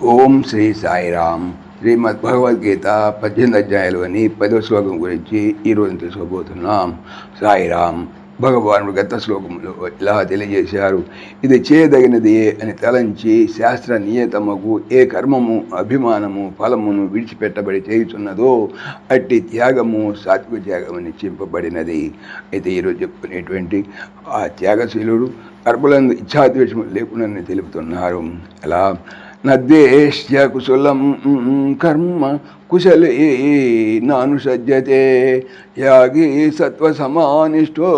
ఓం శ్రీ సాయిరామ్. శ్రీమద్ భగవద్గీత 18 అధ్యాయాలు 10వ శ్లోకం గురించి ఈరోజు తెలుసుకోబోతున్నాం. సాయిరామ్. భగవానుడు గత శ్లోకంలో ఇలా తెలియజేశారు. ఇది చేయదగినది అని తలంచి శాస్త్ర నియతముకు ఏ కర్మము అభిమానము ఫలమును విడిచిపెట్టబడి చేయుచున్నదో అట్టి త్యాగము సాత్విక త్యాగమని చింపబడినది. అయితే ఈరోజు చెప్పుకునేటువంటి ఆ త్యాగశీలుడు కర్మలందు ఇచ్ఛాద్వేషము లేకుండా తెలుపుతున్నారు. అలా నద్వేష్య కుశలం కర్మ కుశలే నానుసజ్జతే యాగి సత్వసమానిష్టో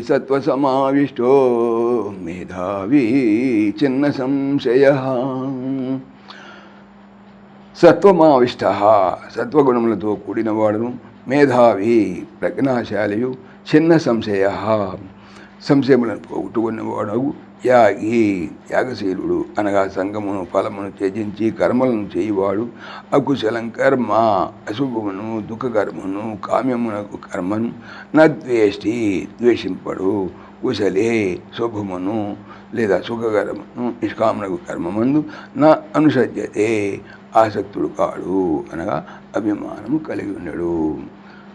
సత్వసమావిష్టో మేధావి చిన్న సంశయ. సత్వమావిష్ట సత్వగుణములతో కూడినవాడును, మేధావి ప్రజ్ఞాశాలియు, చిన్న సంశయ సంశయములను పోగొట్టుకున్నవాడు, యాగి యాగశీలుడు అనగా సంగమును ఫలమును త్యజించి కర్మలను చేయువాడు, అకుశలం కర్మ అశుభమును దుఃఖకర్మను కామ్యమునకు కర్మను నద్వేష్టి ద్వేషింపడు, కుశలే శుభమును లేదా సుఖకర్మను నిష్కామనకు కర్మమందు నా అనుసజ్జతే ఆసక్తుడు కాడు అనగా అభిమానము కలిగి ఉండడు.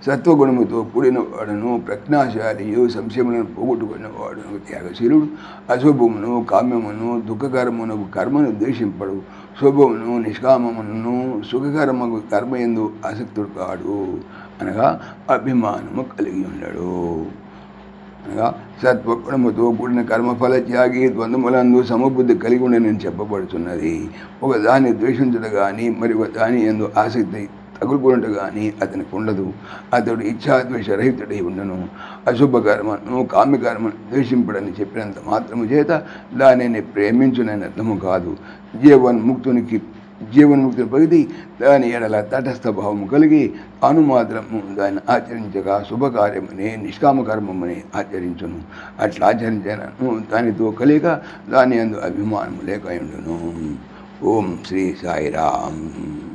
సత్వగుణముతో కూడిన వాడును, ప్రజ్ఞాశాలియు, సంశయములను పోగొట్టుకున్న వాడును త్యాగశీలుడు. అశుభమును కామ్యమును దుఃఖకర్మమునకు కర్మను ద్వేషింపడు, శుభమును నిష్కామమును సుఖకర్మకు కర్మయందు ఆసక్తుడు కాడు అనగా అభిమానము కలిగి ఉండడు. అనగా సత్వగుణముతో కూడిన కర్మఫల త్యాగి ద్వంద్వములందు సమబుద్ధి కలిగి ఉండని చెప్పబడుతున్నది. ఒక దాన్ని ద్వేషించడు కానీ మరి ఒక దాని యందు ఆసక్తి తగులుకున్నట్టు కానీ అతనికి ఉండదు. అతడు ఇచ్ఛాద్వేషరహితుడై ఉండను. అశుభ కర్మను కామ్యకర్మను ద్వేషింపడని చెప్పినంత మాత్రము చేత దానిని ప్రేమించునని అర్థము కాదు. జీవన్ముక్తిని పొంది దాని ఎడల తటస్థ భావము కలిగి తాను మాత్రము దాన్ని ఆచరించగా శుభకార్యమని నిష్కామకర్మమని ఆచరించును. అట్లా ఆచరించను దానితో కలిగ దాని యందు అభిమానము లేక ఉండును. ఓం శ్రీ సాయిరామ్.